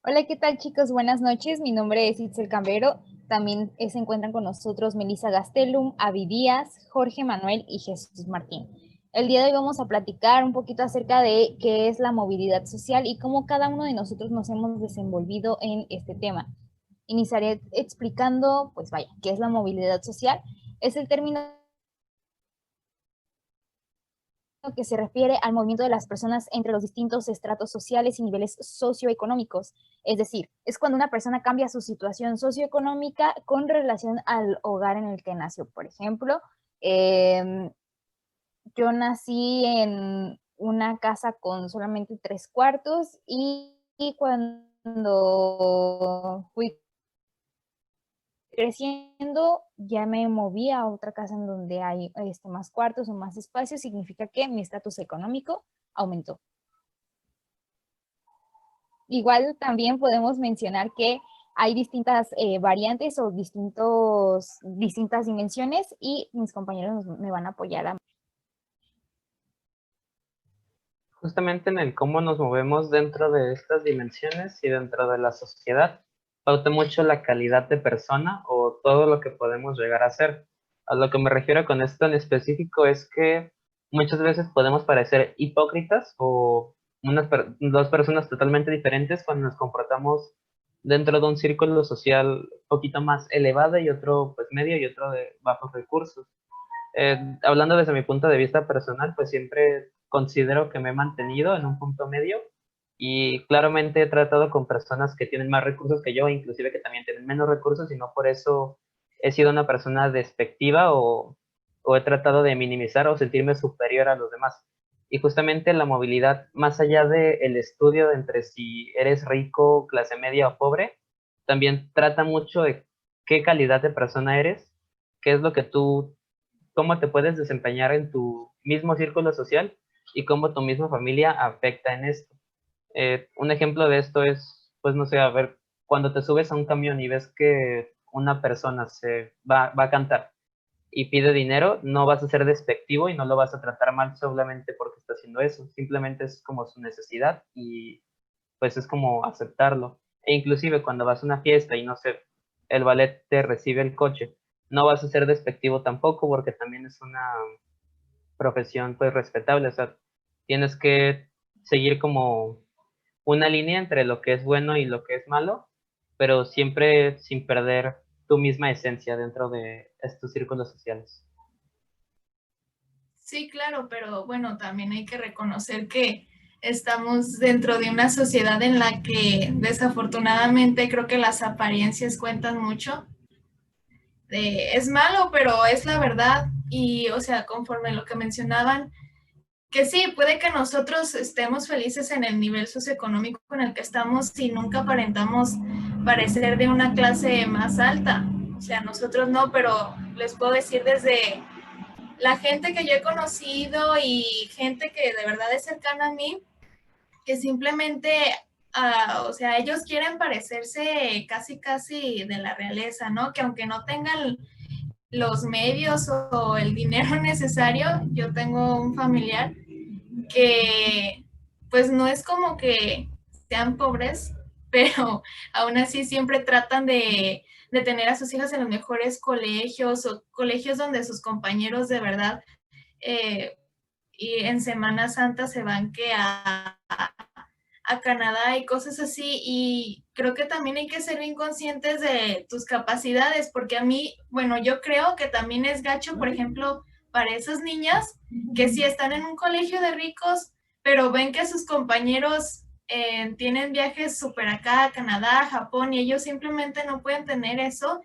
Hola, ¿qué tal chicos? Buenas noches. Mi nombre es Itzel Cambero. También se encuentran con nosotros Melissa Gastelum, Avi Díaz, Jorge Manuel y Jesús Martín. El día de hoy vamos a platicar un poquito acerca de qué es la movilidad social y cómo cada uno de nosotros nos hemos desenvolvido en este tema. Iniciaré explicando, pues vaya, qué es la movilidad social. Es el término que se refiere al movimiento de las personas entre los distintos estratos sociales y niveles socioeconómicos. Es decir, es cuando una persona cambia su situación socioeconómica con relación al hogar en el que nació. Por ejemplo, yo nací en una casa con solamente 3 cuartos y cuando fui creciendo, ya me moví a otra casa en donde hay más cuartos o más espacio, significa que mi estatus económico aumentó. Igual también podemos mencionar que hay distintas variantes o distintas dimensiones y mis compañeros me van a apoyar. Justamente en el cómo nos movemos dentro de estas dimensiones y dentro de la sociedad, pauta mucho la calidad de persona o todo lo que podemos llegar a ser. A lo que me refiero con esto en específico es que muchas veces podemos parecer hipócritas o dos personas totalmente diferentes cuando nos comportamos dentro de un círculo social un poquito más elevado y otro pues medio y otro de bajos recursos. Hablando desde mi punto de vista personal, pues siempre considero que me he mantenido en un punto medio y claramente he tratado con personas que tienen más recursos que yo, inclusive que también tienen menos recursos y no por eso he sido una persona despectiva o he tratado de minimizar o sentirme superior a los demás. Y justamente la movilidad, más allá del estudio de entre si eres rico, clase media o pobre, también trata mucho de qué calidad de persona eres, qué es lo que tú cómo te puedes desempeñar en tu mismo círculo social y cómo tu misma familia afecta en esto. Un ejemplo de esto es, pues no sé, a ver, cuando te subes a un camión y ves que una persona va a cantar y pide dinero, no vas a ser despectivo y no lo vas a tratar mal solamente porque está haciendo eso. Simplemente es como su necesidad y pues es como aceptarlo. E inclusive cuando vas a una fiesta y no sé, el ballet te recibe el coche, no vas a ser despectivo tampoco porque también es una profesión pues respetable, o sea, tienes que seguir como una línea entre lo que es bueno y lo que es malo, pero siempre sin perder tu misma esencia dentro de estos círculos sociales. Sí, claro, pero bueno, también hay que reconocer que estamos dentro de una sociedad en la que desafortunadamente creo que las apariencias cuentan mucho. Es malo, pero es la verdad. Y, o sea, conforme lo que mencionaban, que sí, puede que nosotros estemos felices en el nivel socioeconómico en el que estamos y nunca aparentamos parecer de una clase más alta. O sea, nosotros no, pero les puedo decir desde la gente que yo he conocido y gente que de verdad es cercana a mí, que simplemente, o sea, ellos quieren parecerse casi, casi de la realeza, ¿no? Que aunque no tengan los medios o el dinero necesario, yo tengo un familiar que pues no es como que sean pobres, pero aún así siempre tratan de tener a sus hijas en los mejores colegios o colegios donde sus compañeros de verdad y en Semana Santa se van que a Canadá y cosas así. Y creo que también hay que ser bien conscientes de tus capacidades, porque a mí, bueno, yo creo que también es gacho, por ejemplo, para esas niñas que sí están en un colegio de ricos, pero ven que sus compañeros tienen viajes súper acá a Canadá, Japón, y ellos simplemente no pueden tener eso.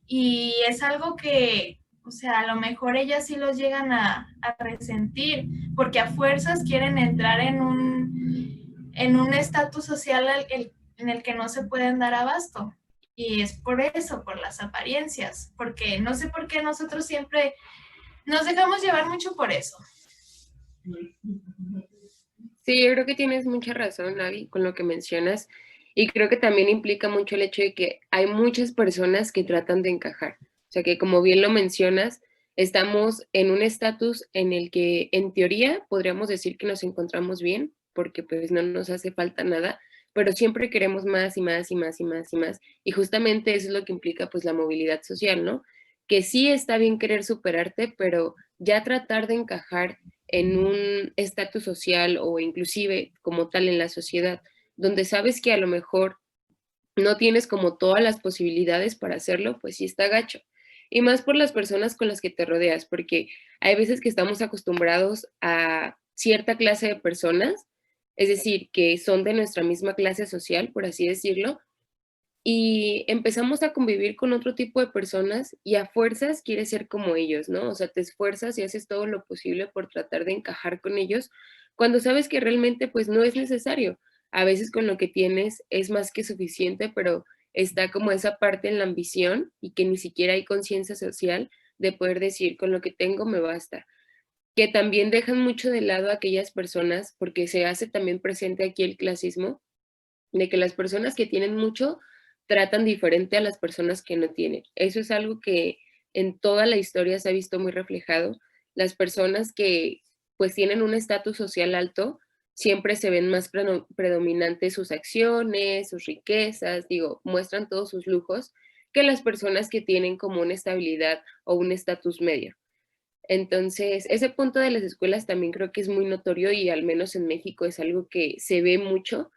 Y es algo que, o sea, a lo mejor ellas sí los llegan a resentir, porque a fuerzas quieren entrar en un estatus social en el que no se pueden dar abasto. Y es por eso, por las apariencias, porque no sé por qué nosotros siempre nos dejamos llevar mucho por eso. Sí, yo creo que tienes mucha razón, Avi, con lo que mencionas. Y creo que también implica mucho el hecho de que hay muchas personas que tratan de encajar. O sea que, como bien lo mencionas, estamos en un estatus en el que, en teoría, podríamos decir que nos encontramos bien, porque pues no nos hace falta nada, pero siempre queremos más y más y más y más y más. Y justamente eso es lo que implica pues la movilidad social, ¿no? Que sí está bien querer superarte, pero ya tratar de encajar en un estatus social o inclusive como tal en la sociedad, donde sabes que a lo mejor no tienes como todas las posibilidades para hacerlo, pues sí está gacho. Y más por las personas con las que te rodeas, porque hay veces que estamos acostumbrados a cierta clase de personas, es decir, que son de nuestra misma clase social, por así decirlo, y empezamos a convivir con otro tipo de personas y a fuerzas quieres ser como ellos, ¿no? O sea, te esfuerzas y haces todo lo posible por tratar de encajar con ellos cuando sabes que realmente pues no es necesario. A veces con lo que tienes es más que suficiente, pero está como esa parte en la ambición y que ni siquiera hay conciencia social de poder decir con lo que tengo me basta. Que también dejan mucho de lado a aquellas personas, porque se hace también presente aquí el clasismo, de que las personas que tienen mucho tratan diferente a las personas que no tienen. Eso es algo que en toda la historia se ha visto muy reflejado. Las personas que pues tienen un estatus social alto siempre se ven más predominantes sus acciones, sus riquezas, digo, muestran todos sus lujos que las personas que tienen como una estabilidad o un estatus medio. Entonces, ese punto de las escuelas también creo que es muy notorio y al menos en México es algo que se ve mucho,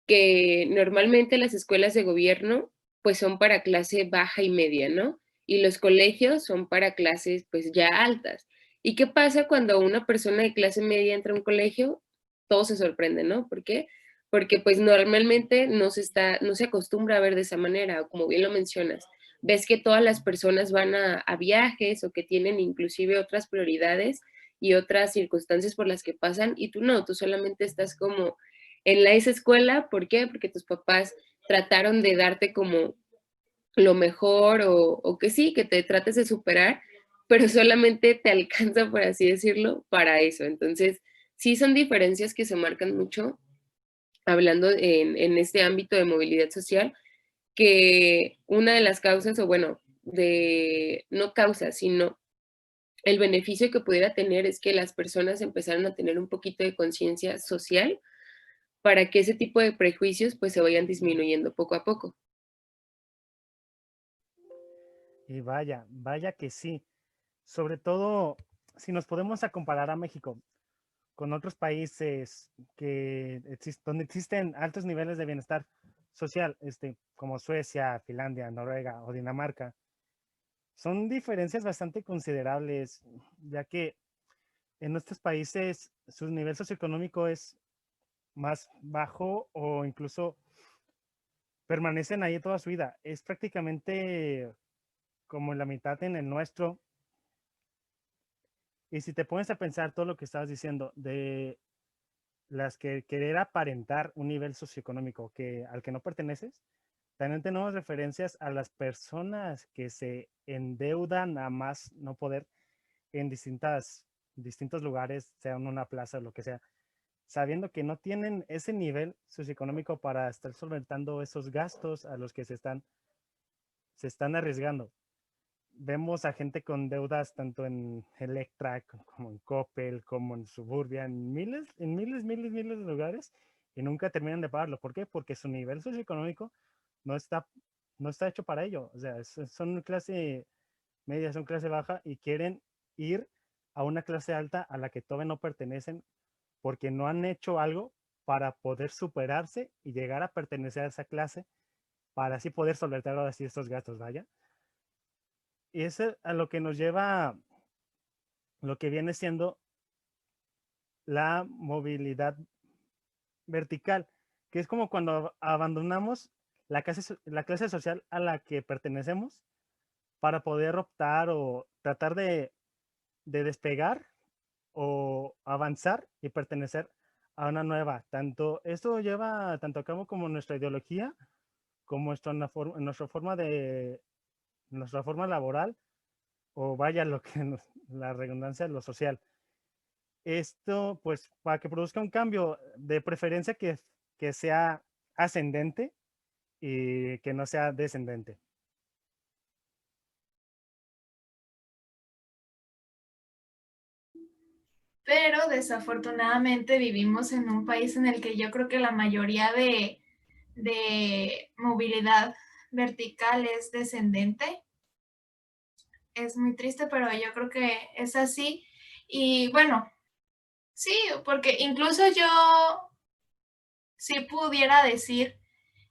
que normalmente las escuelas de gobierno pues son para clase baja y media, ¿no? Y los colegios son para clases pues ya altas. ¿Y qué pasa cuando una persona de clase media entra a un colegio? Todo se sorprende, ¿no? ¿Por qué? Porque pues normalmente no se acostumbra a ver de esa manera, o como bien lo mencionas, ves que todas las personas van a viajes o que tienen inclusive otras prioridades y otras circunstancias por las que pasan y tú no, tú solamente estás como en esa escuela. ¿Por qué? Porque tus papás trataron de darte como lo mejor o que sí, que te trates de superar, pero solamente te alcanza, por así decirlo, para eso. Entonces, sí son diferencias que se marcan mucho hablando en este ámbito de movilidad social, que una de las causas, o bueno, de no causas, sino el beneficio que pudiera tener es que las personas empezaron a tener un poquito de conciencia social para que ese tipo de prejuicios pues se vayan disminuyendo poco a poco. Y vaya, vaya que sí. Sobre todo, si nos podemos a comparar a México con otros países donde existen altos niveles de bienestar social, como Suecia, Finlandia, Noruega o Dinamarca, son diferencias bastante considerables, ya que en nuestros países su nivel socioeconómico es más bajo o incluso permanecen ahí toda su vida. Es prácticamente como la mitad en el nuestro. Y si te pones a pensar todo lo que estabas diciendo de las que querer aparentar un nivel socioeconómico al que no perteneces, también tenemos referencias a las personas que se endeudan a más no poder en distintos lugares, sea en una plaza o lo que sea, sabiendo que no tienen ese nivel socioeconómico para estar solventando esos gastos a los que se están arriesgando. Vemos a gente con deudas tanto en Electra como en Coppel, como en Suburbia, miles de lugares y nunca terminan de pagarlo. ¿Por qué? Porque su nivel socioeconómico no está, no está hecho para ello. O sea, son clase media, son clase baja y quieren ir a una clase alta a la que todavía no pertenecen porque no han hecho algo para poder superarse y llegar a pertenecer a esa clase para así poder solventar ahora sí estos gastos, vaya. Y eso es a lo que nos lleva lo que viene siendo la movilidad vertical, que es como cuando abandonamos la clase social a la que pertenecemos para poder optar o tratar de despegar o avanzar y pertenecer a una nueva. Esto lleva tanto a cabo como nuestra ideología, como nuestra forma laboral, o vaya la redundancia, lo social. Esto, pues, para que produzca un cambio, de preferencia que sea ascendente y que no sea descendente. Pero desafortunadamente vivimos en un país en el que yo creo que la mayoría de de movilidad vertical es descendente. Es muy triste, pero yo creo que es así. Y bueno, sí, porque incluso yo sí pudiera decir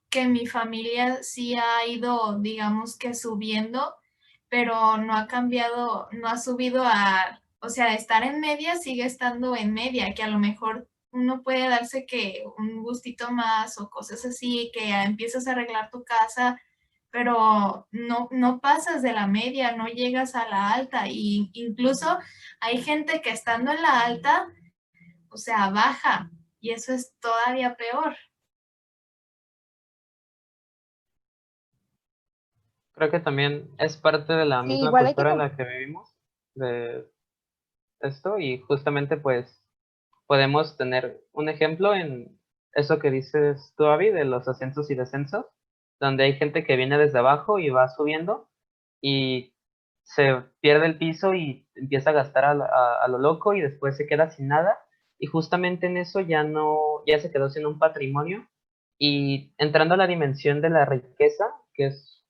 que mi familia sí ha ido, digamos que subiendo, pero no ha cambiado, no ha subido a, o sea, estar en media sigue estando en media, que a lo mejor uno puede darse que un gustito más o cosas así, que empiezas a arreglar tu casa, pero no pasas de la media, no llegas a la alta, y incluso hay gente que estando en la alta, o sea, baja, y eso es todavía peor. Creo que también es parte de la Sí, misma igual hay que cultura en la que vivimos, de esto, y justamente pues podemos tener un ejemplo en eso que dices tú, Abby, de los ascensos y descensos, donde hay gente que viene desde abajo y va subiendo y se pierde el piso y empieza a gastar a lo loco y después se queda sin nada y justamente en eso ya no, ya se quedó sin un patrimonio y entrando a la dimensión de la riqueza, que es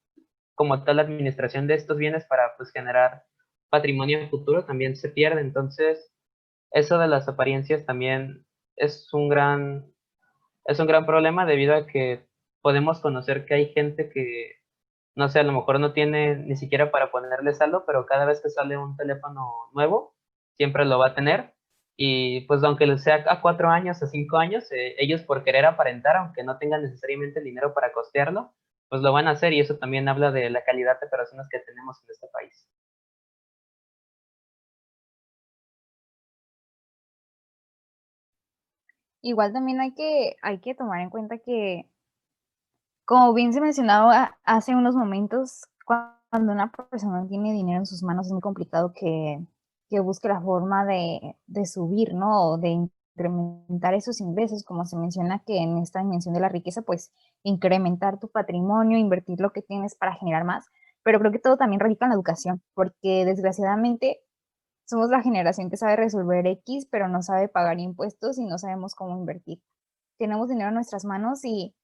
como tal la administración de estos bienes para pues generar patrimonio futuro, también se pierde. Entonces, eso de las apariencias también es es un gran problema debido a que podemos conocer que hay gente que, no sé, a lo mejor no tiene ni siquiera para ponerle saldo, pero cada vez que sale un teléfono nuevo, siempre lo va a tener. Y pues aunque lo sea a 4 años, a 5 años, ellos por querer aparentar, aunque no tengan necesariamente el dinero para costearlo, pues lo van a hacer y eso también habla de la calidad de personas que tenemos en este país. Igual también hay que tomar en cuenta que, como bien se mencionaba hace unos momentos, cuando una persona tiene dinero en sus manos es muy complicado que busque la forma de subir, ¿no? O de incrementar esos ingresos, como se menciona que en esta dimensión de la riqueza, pues incrementar tu patrimonio, invertir lo que tienes para generar más. Pero creo que todo también radica en la educación, porque desgraciadamente somos la generación que sabe resolver X, pero no sabe pagar impuestos y no sabemos cómo invertir. Tenemos dinero en nuestras manos y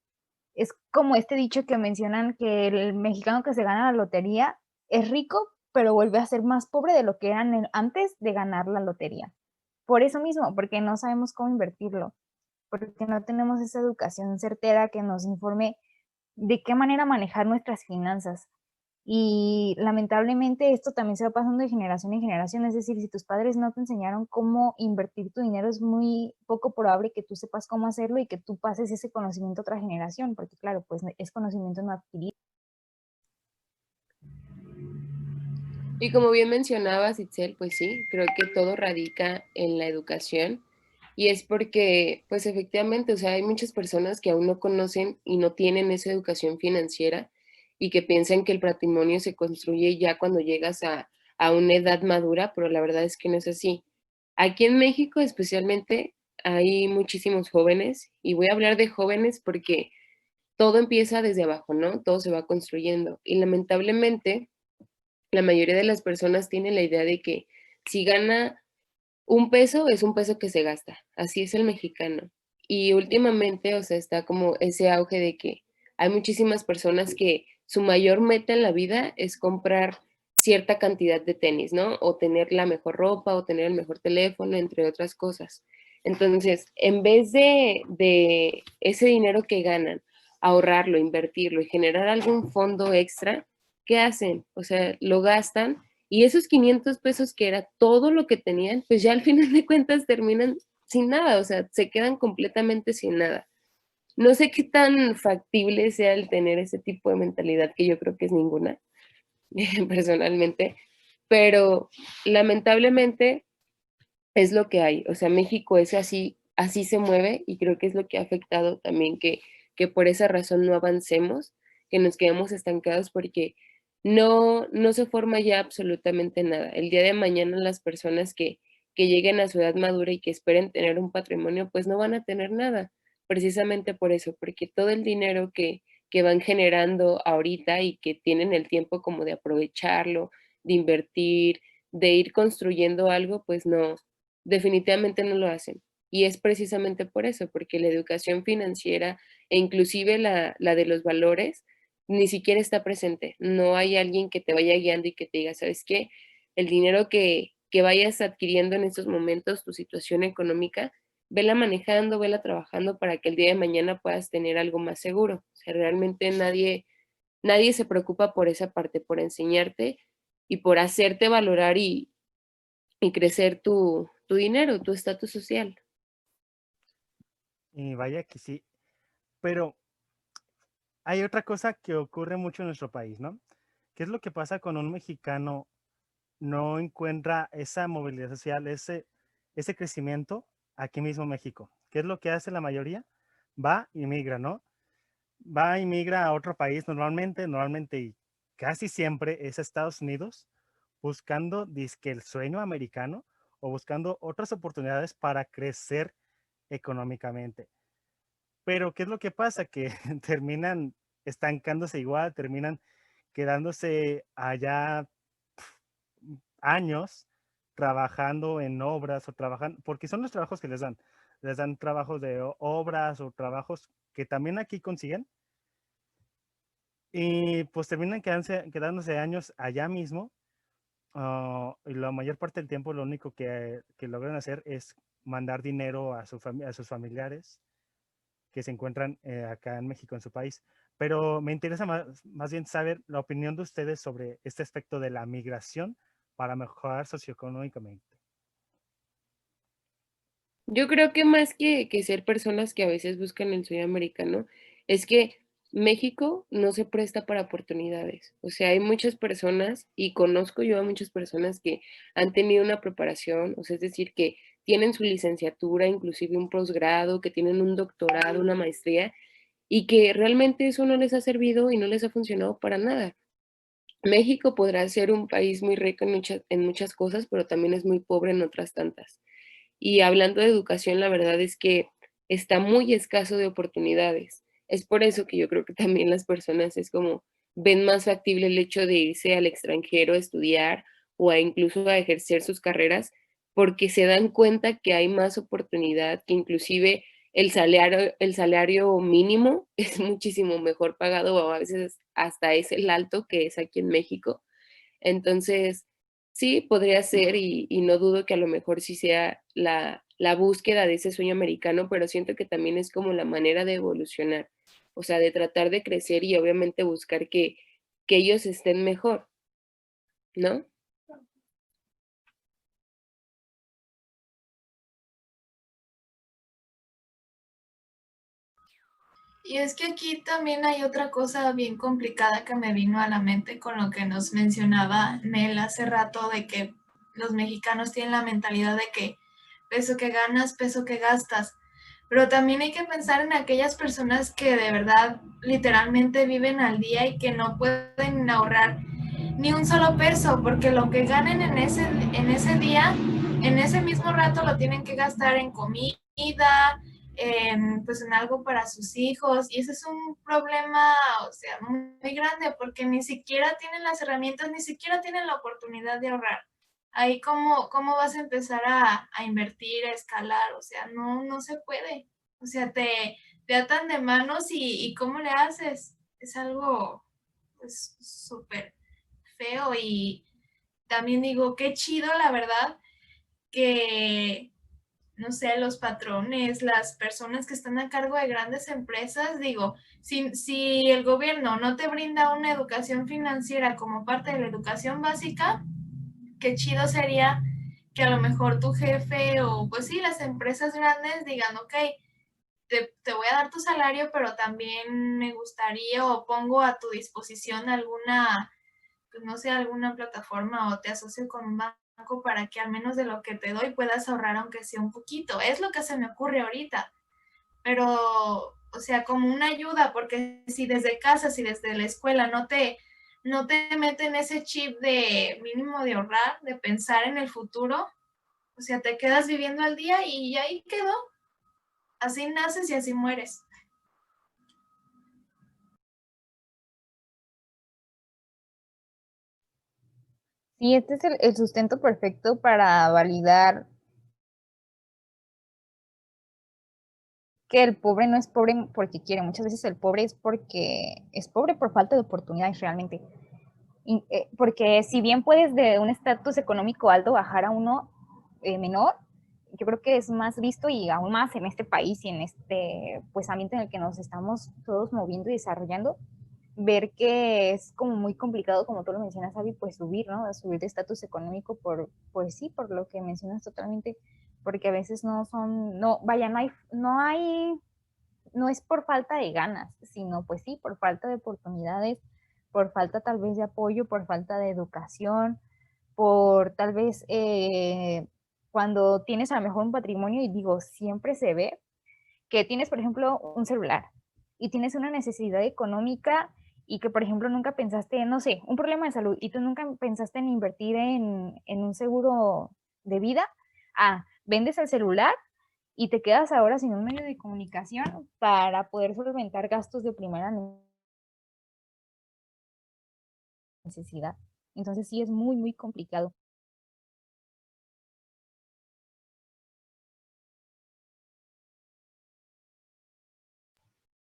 es como este dicho que mencionan que el mexicano que se gana la lotería es rico, pero vuelve a ser más pobre de lo que eran antes de ganar la lotería. Por eso mismo, porque no sabemos cómo invertirlo, porque no tenemos esa educación certera que nos informe de qué manera manejar nuestras finanzas. Y lamentablemente esto también se va pasando de generación en generación, es decir, si tus padres no te enseñaron cómo invertir tu dinero, es muy poco probable que tú sepas cómo hacerlo y que tú pases ese conocimiento a otra generación, porque claro, pues es conocimiento no adquirido. Y como bien mencionabas, Itzel, pues sí, creo que todo radica en la educación y es porque, pues efectivamente, o sea, hay muchas personas que aún no conocen y no tienen esa educación financiera y que piensan que el patrimonio se construye ya cuando llegas a una edad madura, pero la verdad es que no es así. Aquí en México especialmente hay muchísimos jóvenes y voy a hablar de jóvenes porque todo empieza desde abajo, ¿no? Todo se va construyendo y lamentablemente la mayoría de las personas tienen la idea de que si gana un peso, es un peso que se gasta. Así es el mexicano. Y últimamente, o sea, está como ese auge de que hay muchísimas personas que su mayor meta en la vida es comprar cierta cantidad de tenis, ¿no? O tener la mejor ropa, o tener el mejor teléfono, entre otras cosas. Entonces, en vez de ese dinero que ganan, ahorrarlo, invertirlo y generar algún fondo extra, ¿qué hacen? O sea, lo gastan y esos 500 pesos que era todo lo que tenían, pues ya al final de cuentas terminan sin nada, o sea, se quedan completamente sin nada. No sé qué tan factible sea el tener ese tipo de mentalidad, que yo creo que es ninguna, personalmente, pero lamentablemente es lo que hay. O sea, México es así, así se mueve y creo que es lo que ha afectado también que por esa razón no avancemos, que nos quedamos estancados porque no se forma ya absolutamente nada. El día de mañana las personas que lleguen a su edad madura y que esperen tener un patrimonio, pues no van a tener nada, precisamente por eso, porque todo el dinero que van generando ahorita y que tienen el tiempo como de aprovecharlo, de invertir, de ir construyendo algo, pues no, definitivamente no lo hacen. Y es precisamente por eso, porque la educación financiera e inclusive la de los valores ni siquiera está presente. No hay alguien que te vaya guiando y que te diga, ¿sabes qué? El dinero que vayas adquiriendo en estos momentos, tu situación económica, vela manejando, vela trabajando para que el día de mañana puedas tener algo más seguro. O sea, realmente nadie se preocupa por esa parte, por enseñarte y por hacerte valorar y crecer tu dinero, tu estatus social. Y vaya que sí, pero hay otra cosa que ocurre mucho en nuestro país, ¿no? ¿Qué es lo que pasa con un mexicano no encuentra esa movilidad social, ese crecimiento aquí mismo en México? ¿Qué es lo que hace la mayoría? Va y migra, ¿no? Va y migra a otro país normalmente y casi siempre es a Estados Unidos, buscando dizque el sueño americano o buscando otras oportunidades para crecer económicamente. Pero ¿qué es lo que pasa? Que terminan estancándose igual, terminan quedándose allá años trabajando en obras o trabajando, porque son los trabajos que les dan trabajos de obras o trabajos que también aquí consiguen y pues terminan quedándose años allá mismo. Y la mayor parte del tiempo lo único que logran hacer es mandar dinero a sus familiares que se encuentran acá en México, en su país. Pero me interesa más bien saber la opinión de ustedes sobre este aspecto de la migración para mejorar socioeconómicamente. Yo creo que más que ser personas que a veces buscan el sueño americano, es que México no se presta para oportunidades. O sea, hay muchas personas, y conozco yo a muchas personas que han tenido una preparación, o sea, es decir, que tienen su licenciatura, inclusive un posgrado, que tienen un doctorado, una maestría, y que realmente eso no les ha servido y no les ha funcionado para nada. México podrá ser un país muy rico en muchas cosas, pero también es muy pobre en otras tantas. Y hablando de educación, la verdad es que está muy escaso de oportunidades. Es por eso que yo creo que también las personas es como ven más factible el hecho de irse al extranjero a estudiar o a incluso a ejercer sus carreras, porque se dan cuenta que hay más oportunidad, que inclusive el salario mínimo es muchísimo mejor pagado o a veces hasta es el alto que es aquí en México. Entonces, sí, podría ser y no dudo que a lo mejor sí sea la búsqueda de ese sueño americano, pero siento que también es como la manera de evolucionar, o sea, de tratar de crecer y obviamente buscar que ellos estén mejor, ¿no? Y es que aquí también hay otra cosa bien complicada que me vino a la mente con lo que nos mencionaba Nel hace rato de que los mexicanos tienen la mentalidad de que peso que ganas, peso que gastas. Pero también hay que pensar en aquellas personas que de verdad literalmente viven al día y que no pueden ahorrar ni un solo peso, porque lo que ganen en ese día, en ese mismo rato lo tienen que gastar en comida, pues en algo para sus hijos, y ese es un problema, o sea, muy grande, porque ni siquiera tienen las herramientas, ni siquiera tienen la oportunidad de ahorrar. Ahí cómo vas a empezar a invertir, a escalar, o sea, no se puede. O sea, te atan de manos y ¿cómo le haces? Es algo pues súper feo y también digo, qué chido, la verdad, que, no sé, los patrones, las personas que están a cargo de grandes empresas, digo, si el gobierno no te brinda una educación financiera como parte de la educación básica, qué chido sería que a lo mejor tu jefe o pues sí, las empresas grandes digan, ok, te voy a dar tu salario, pero también me gustaría o pongo a tu disposición alguna pues no sé, alguna plataforma o te asocio con un banco para que al menos de lo que te doy puedas ahorrar aunque sea un poquito. Es lo que se me ocurre ahorita, pero, o sea, como una ayuda, porque si desde casa, si desde la escuela no te meten ese chip de mínimo de ahorrar, de pensar en el futuro, o sea, te quedas viviendo al día y ahí quedó. Así naces y así mueres. Sí, este es el sustento perfecto para validar que el pobre no es pobre porque quiere, muchas veces el pobre es porque es pobre por falta de oportunidades realmente. Porque si bien puedes de un estatus económico alto bajar a uno menor, yo creo que es más visto y aún más en este país y en este pues ambiente en el que nos estamos todos moviendo y desarrollando, ver que es como muy complicado, como tú lo mencionas, Abby, pues subir, ¿no? Subir de estatus económico pues sí, por lo que mencionas totalmente, porque a veces no son, no, vaya, no es por falta de ganas, sino pues sí, por falta de oportunidades, por falta tal vez de apoyo, por falta de educación, por tal vez cuando tienes a lo mejor un patrimonio, y digo, siempre se ve que tienes, por ejemplo, un celular y tienes una necesidad económica y que, por ejemplo, nunca pensaste, no sé, un problema de salud y tú nunca pensaste en invertir en un seguro de vida, vendes el celular y te quedas ahora sin un medio de comunicación para poder solventar gastos de primera necesidad. Entonces sí es muy, muy complicado.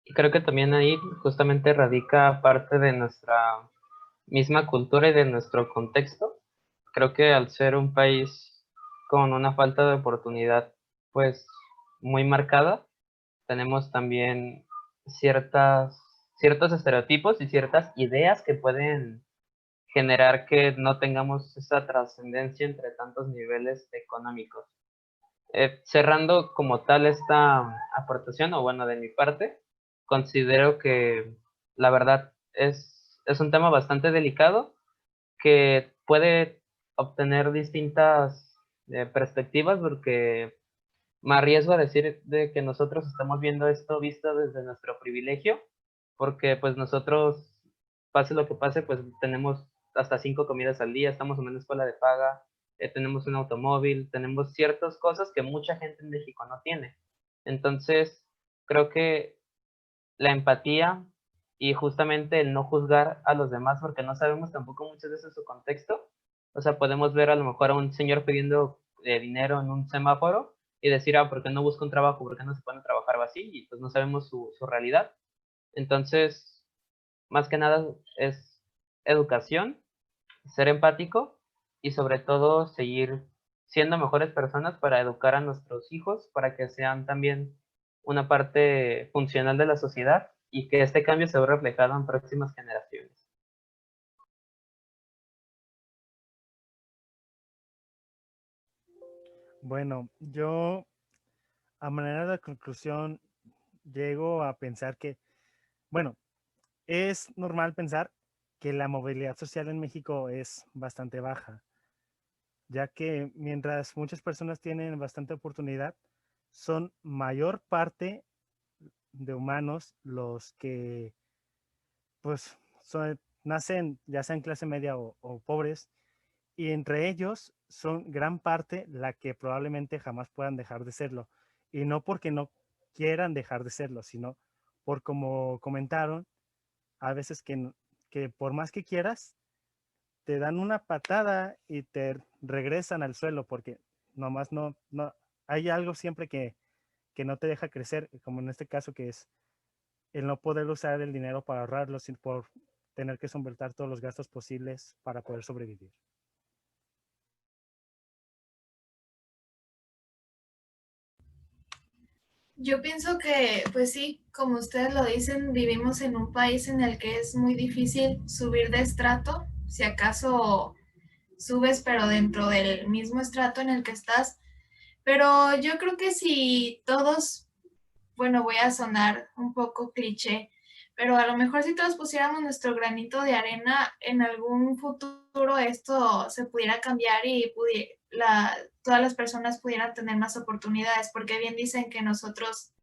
Y creo que también ahí justamente radica parte de nuestra misma cultura y de nuestro contexto. Creo que al ser un país con una falta de oportunidad pues muy marcada, tenemos también ciertos estereotipos y ciertas ideas que pueden generar que no tengamos esa trascendencia entre tantos niveles económicos. Cerrando como tal esta aportación, o bueno, de mi parte, considero que la verdad es un tema bastante delicado que puede obtener distintas perspectivas, porque me arriesgo a decir de que nosotros estamos viendo esto visto desde nuestro privilegio, porque pues nosotros, pase lo que pase, pues tenemos hasta 5 comidas al día, estamos en una escuela de paga, tenemos un automóvil, tenemos ciertas cosas que mucha gente en México no tiene. Entonces, creo que la empatía y justamente el no juzgar a los demás, porque no sabemos tampoco muchas veces su contexto. O sea, podemos ver a lo mejor a un señor pidiendo dinero en un semáforo y decir, ¿por qué no busca un trabajo? ¿Por qué no se pone a trabajar o así? Y pues no sabemos su realidad. Entonces, más que nada es educación, ser empático y sobre todo seguir siendo mejores personas para educar a nuestros hijos, para que sean también una parte funcional de la sociedad y que este cambio se vea reflejado en próximas generaciones. Bueno, yo a manera de conclusión llego a pensar que, bueno, es normal pensar que la movilidad social en México es bastante baja, ya que mientras muchas personas tienen bastante oportunidad, son mayor parte de humanos los que pues nacen ya sea en clase media o pobres, y entre ellos son gran parte la que probablemente jamás puedan dejar de serlo. Y no porque no quieran dejar de serlo, sino por como comentaron, a veces que por más que quieras, te dan una patada y te regresan al suelo porque nomás no hay algo siempre que no te deja crecer, como en este caso que es el no poder usar el dinero para ahorrarlo, sin por tener que soportar todos los gastos posibles para poder sobrevivir. Yo pienso que, pues sí, como ustedes lo dicen, vivimos en un país en el que es muy difícil subir de estrato, si acaso subes, pero dentro del mismo estrato en el que estás. Pero yo creo que si todos, bueno, voy a sonar un poco cliché, pero a lo mejor si todos pusiéramos nuestro granito de arena, en algún futuro esto se pudiera cambiar y todas las personas pudieran tener más oportunidades, porque bien dicen que nosotros,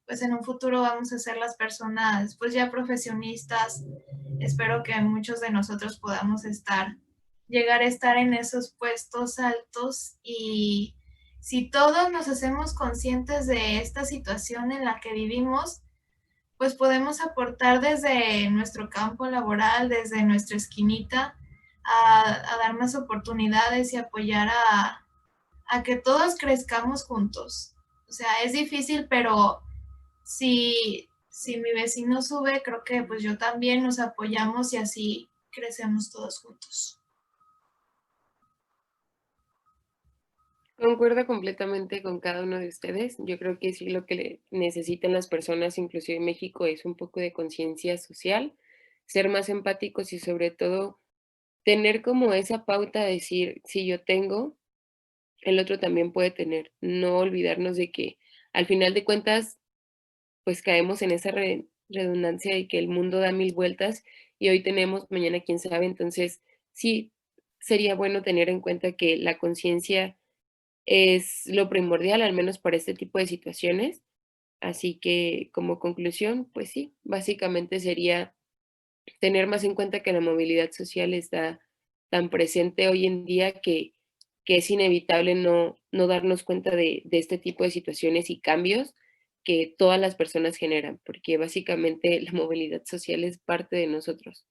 pues en un futuro vamos a ser las personas, pues ya profesionistas. Espero que muchos de nosotros podamos llegar a estar en esos puestos altos, y si todos nos hacemos conscientes de esta situación en la que vivimos, pues podemos aportar desde nuestro campo laboral, desde nuestra esquinita, a dar más oportunidades y apoyar a que todos crezcamos juntos. O sea, es difícil, pero si mi vecino sube, creo que pues yo también nos apoyamos y así crecemos todos juntos. Concuerdo completamente con cada uno de ustedes. Yo creo que sí lo que necesitan las personas, inclusive en México, es un poco de conciencia social, ser más empáticos y sobre todo tener como esa pauta de decir, si yo tengo, el otro también puede tener. No olvidarnos de que al final de cuentas, pues caemos en esa redundancia de que el mundo da mil vueltas y hoy tenemos, mañana quién sabe. Entonces, sí, sería bueno tener en cuenta que la conciencia es lo primordial, al menos para este tipo de situaciones. Así que como conclusión, pues sí, básicamente sería tener más en cuenta que la movilidad social está tan presente hoy en día que es inevitable no darnos cuenta de este tipo de situaciones y cambios que todas las personas generan, porque básicamente la movilidad social es parte de nosotros.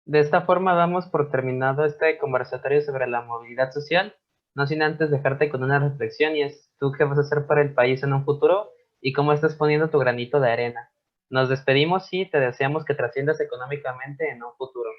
De esta forma damos por terminado este conversatorio sobre la movilidad social, no sin antes dejarte con una reflexión y es tú qué vas a hacer para el país en un futuro y cómo estás poniendo tu granito de arena. Nos despedimos y te deseamos que trasciendas económicamente en un futuro.